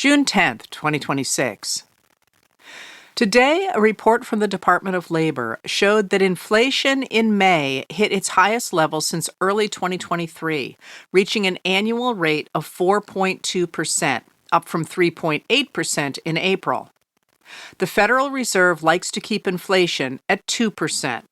June 10th, 2026. Today, a report from the Department of Labor showed that inflation in May hit its highest level since early 2023, reaching an annual rate of 4.2%, up from 3.8% in April. The Federal Reserve likes to keep inflation at 2%.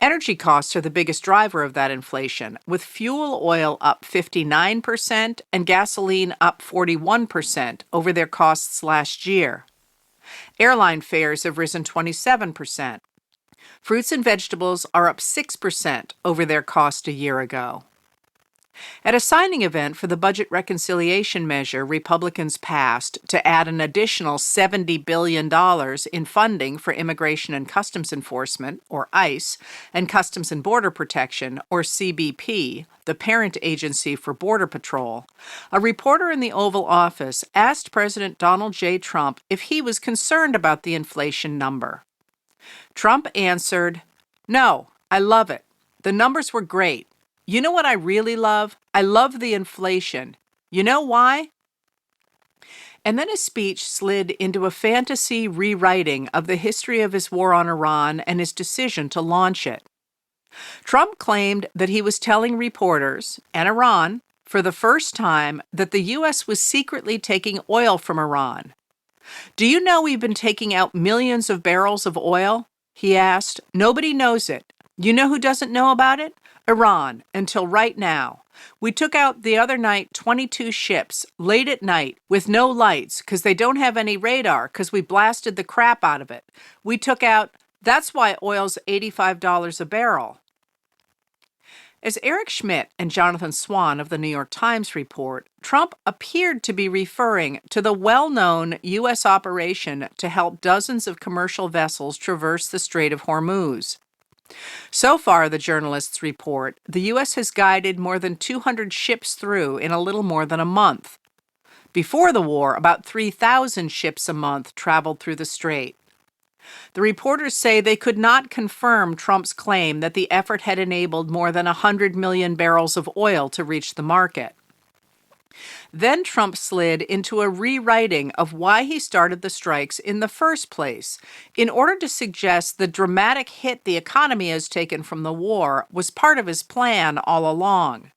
Energy costs are the biggest driver of that inflation, with fuel oil up 59% and gasoline up 41% over their costs last year. Airline fares have risen 27%. Fruits and vegetables are up 6% over their cost a year ago. At a signing event for the budget reconciliation measure Republicans passed to add an additional $70 billion in funding for Immigration and Customs Enforcement, or ICE, and Customs and Border Protection, or CBP, the parent agency for Border Patrol, a reporter in the Oval Office asked President Donald J. Trump if he was concerned about the inflation number. Trump answered, "No, I love it. The numbers were great. You know what I really love? I love the inflation. You know why?" And then his speech slid into a fantasy rewriting of the history of his war on Iran and his decision to launch it. Trump claimed that he was telling reporters, and Iran, for the first time, that the U.S. was secretly taking oil from Iran. "Do you know we've been taking out millions of barrels of oil?" he asked. "Nobody knows it. You know who doesn't know about it? Iran, until right now. We took out the other night 22 ships, late at night, with no lights, because they don't have any radar, because we blasted the crap out of it. We took out, that's why oil's $85 a barrel." As Eric Schmidt and Jonathan Swan of the New York Times report, Trump appeared to be referring to the well-known U.S. operation to help dozens of commercial vessels traverse the Strait of Hormuz. So far, the journalists report, the U.S. has guided more than 200 ships through in a little more than a month. Before the war, about 3,000 ships a month traveled through the strait. The reporters say they could not confirm Trump's claim that the effort had enabled more than 100 million barrels of oil to reach the market. Then Trump slid into a rewriting of why he started the strikes in the first place, in order to suggest the dramatic hit the economy has taken from the war was part of his plan all along.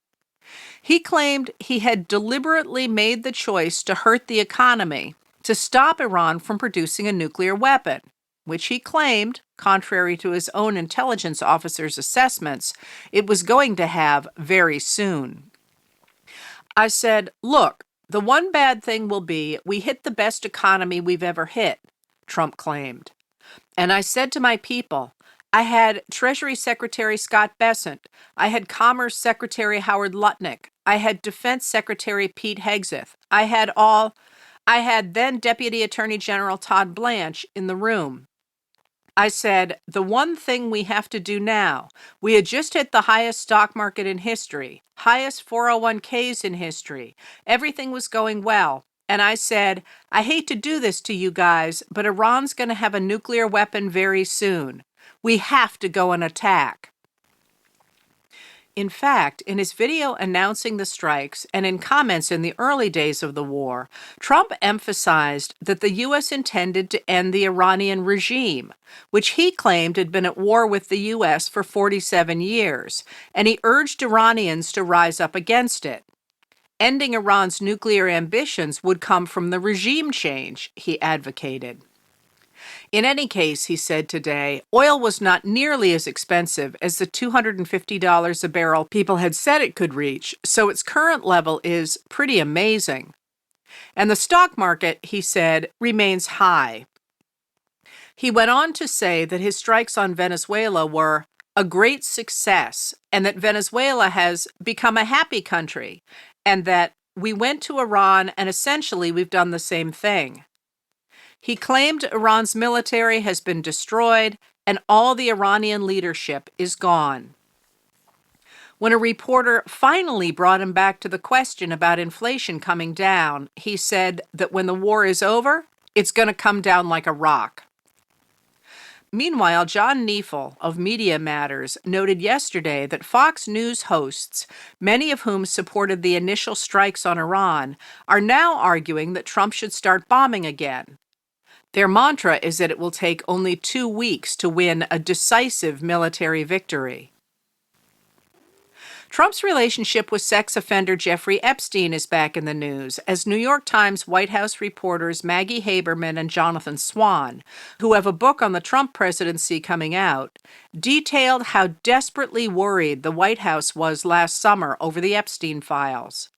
He claimed he had deliberately made the choice to hurt the economy to stop Iran from producing a nuclear weapon, which he claimed, contrary to his own intelligence officers' assessments, it was going to have very soon. I said, "Look, the one bad thing will be we hit the best economy we've ever hit," Trump claimed. And I said to my people, I had Treasury Secretary Scott Bessent, I had Commerce Secretary Howard Lutnick, I had Defense Secretary Pete Hegseth, I had then Deputy Attorney General Todd Blanche in the room. I said, the one thing we have to do now, we had just hit the highest stock market in history, highest 401ks in history. Everything was going well. And I said, I hate to do this to you guys, but Iran's going to have a nuclear weapon very soon. We have to go and attack. In fact, in his video announcing the strikes and in comments in the early days of the war, Trump emphasized that the U.S. intended to end the Iranian regime, which he claimed had been at war with the U.S. for 47 years, and he urged Iranians to rise up against it. Ending Iran's nuclear ambitions would come from the regime change, he advocated. In any case, he said today, oil was not nearly as expensive as the $250 a barrel people had said it could reach, so its current level is pretty amazing. And the stock market, he said, remains high. He went on to say that his strikes on Venezuela were a great success and that Venezuela has become a happy country and that we went to Iran and essentially we've done the same thing. He claimed Iran's military has been destroyed and all the Iranian leadership is gone. When a reporter finally brought him back to the question about inflation coming down, he said that when the war is over, it's going to come down like a rock. Meanwhile, John Neifel of Media Matters noted yesterday that Fox News hosts, many of whom supported the initial strikes on Iran, are now arguing that Trump should start bombing again. Their mantra is that it will take only 2 weeks to win a decisive military victory. Trump's relationship with sex offender Jeffrey Epstein is back in the news as New York Times White House reporters Maggie Haberman and Jonathan Swan, who have a book on the Trump presidency coming out, detailed how desperately worried the White House was last summer over the Epstein files.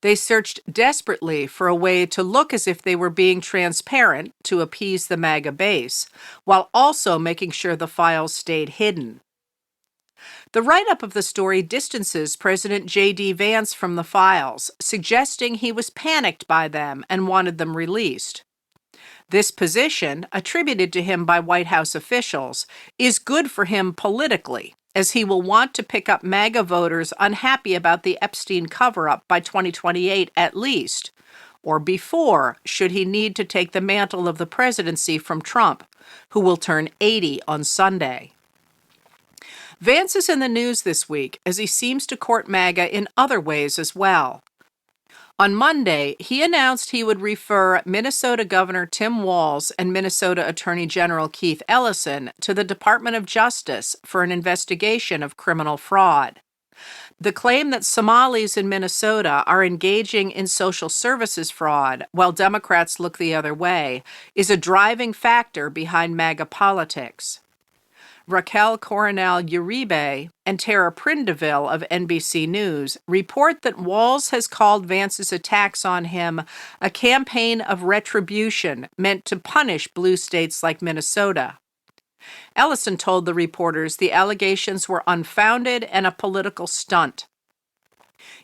They searched desperately for a way to look as if they were being transparent to appease the MAGA base, while also making sure the files stayed hidden. The write-up of the story distances President J.D. Vance from the files, suggesting he was panicked by them and wanted them released. This position, attributed to him by White House officials, is good for him politically, as he will want to pick up MAGA voters unhappy about the Epstein cover-up by 2028 at least, or before, should he need to take the mantle of the presidency from Trump, who will turn 80 on Sunday. Vance is in the news this week as he seems to court MAGA in other ways as well. On Monday, he announced he would refer Minnesota Governor Tim Walz and Minnesota Attorney General Keith Ellison to the Department of Justice for an investigation of criminal fraud. The claim that Somalis in Minnesota are engaging in social services fraud while Democrats look the other way is a driving factor behind MAGA politics. Raquel Coronel Uribe and Tara Prindiville of NBC News report that Walz has called Vance's attacks on him a campaign of retribution meant to punish blue states like Minnesota. Ellison told the reporters the allegations were unfounded and a political stunt.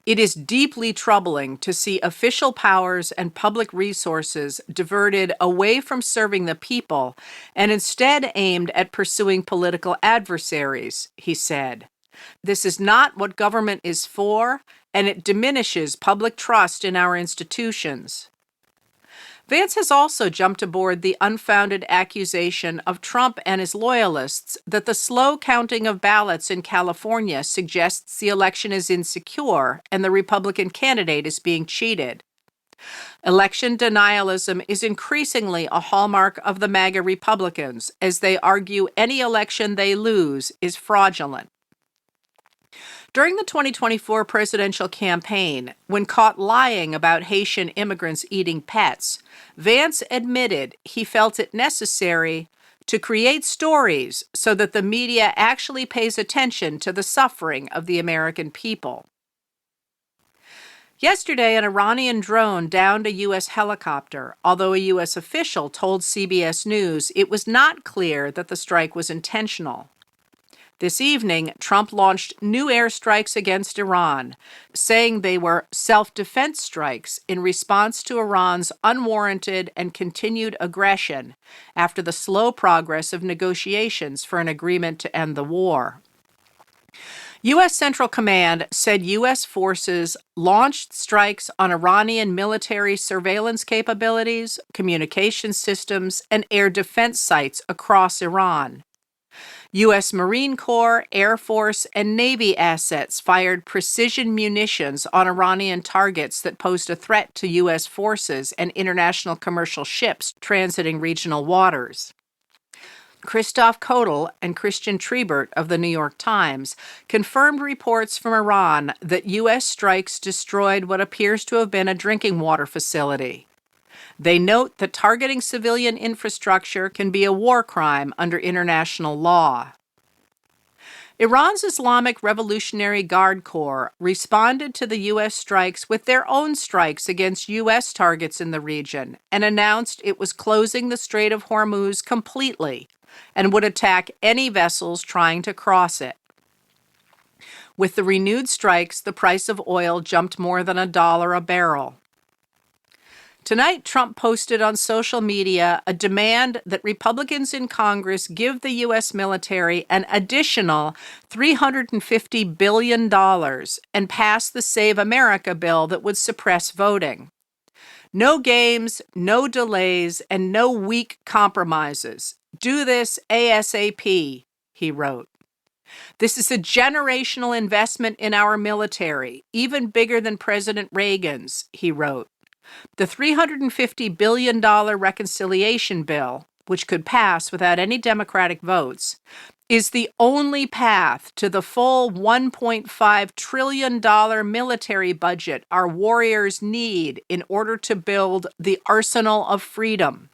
It is deeply troubling to see official powers and public resources diverted away from serving the people and instead aimed at pursuing political adversaries, he said. This is not what government is for, and it diminishes public trust in our institutions. Vance has also jumped aboard the unfounded accusation of Trump and his loyalists that the slow counting of ballots in California suggests the election is insecure and the Republican candidate is being cheated. Election denialism is increasingly a hallmark of the MAGA Republicans, as they argue any election they lose is fraudulent. During the 2024 presidential campaign, when caught lying about Haitian immigrants eating pets, Vance admitted he felt it necessary to create stories so that the media actually pays attention to the suffering of the American people. Yesterday, an Iranian drone downed a U.S. helicopter, although a U.S. official told CBS News it was not clear that the strike was intentional. This evening, Trump launched new airstrikes against Iran, saying they were self-defense strikes in response to Iran's unwarranted and continued aggression after the slow progress of negotiations for an agreement to end the war. U.S. Central Command said U.S. forces launched strikes on Iranian military surveillance capabilities, communication systems, and air defense sites across Iran. U.S. Marine Corps, Air Force, and Navy assets fired precision munitions on Iranian targets that posed a threat to U.S. forces and international commercial ships transiting regional waters. Christoph Kodel and Christian Trebert of the New York Times confirmed reports from Iran that U.S. strikes destroyed what appears to have been a drinking water facility. They note that targeting civilian infrastructure can be a war crime under international law. Iran's Islamic Revolutionary Guard Corps responded to the U.S. strikes with their own strikes against U.S. targets in the region and announced it was closing the Strait of Hormuz completely and would attack any vessels trying to cross it. With the renewed strikes, the price of oil jumped more than $1 a barrel. Tonight, Trump posted on social media a demand that Republicans in Congress give the U.S. military an additional $350 billion and pass the Save America bill that would suppress voting. No games, no delays, and no weak compromises. Do this ASAP, he wrote. This is a generational investment in our military, even bigger than President Reagan's, he wrote. The $350 billion reconciliation bill, which could pass without any Democratic votes, is the only path to the full $1.5 trillion military budget our warriors need in order to build the arsenal of freedom.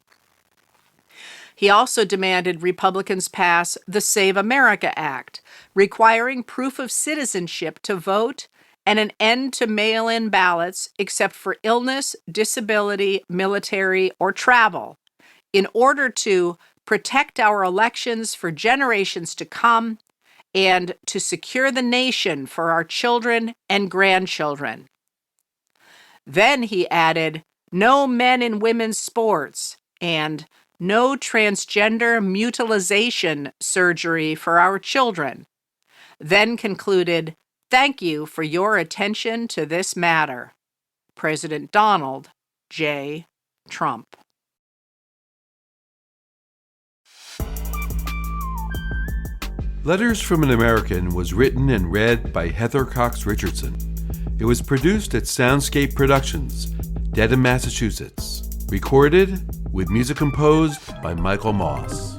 He also demanded Republicans pass the Save America Act, requiring proof of citizenship to vote and an end to mail-in ballots except for illness, disability, military, or travel, in order to protect our elections for generations to come and to secure the nation for our children and grandchildren. Then he added, no men in women's sports and no transgender mutilization surgery for our children. Then concluded, thank you for your attention to this matter. President Donald J. Trump. Letters from an American was written and read by Heather Cox Richardson. It was produced at Soundscape Productions, Dedham, Massachusetts. Recorded with music composed by Michael Moss.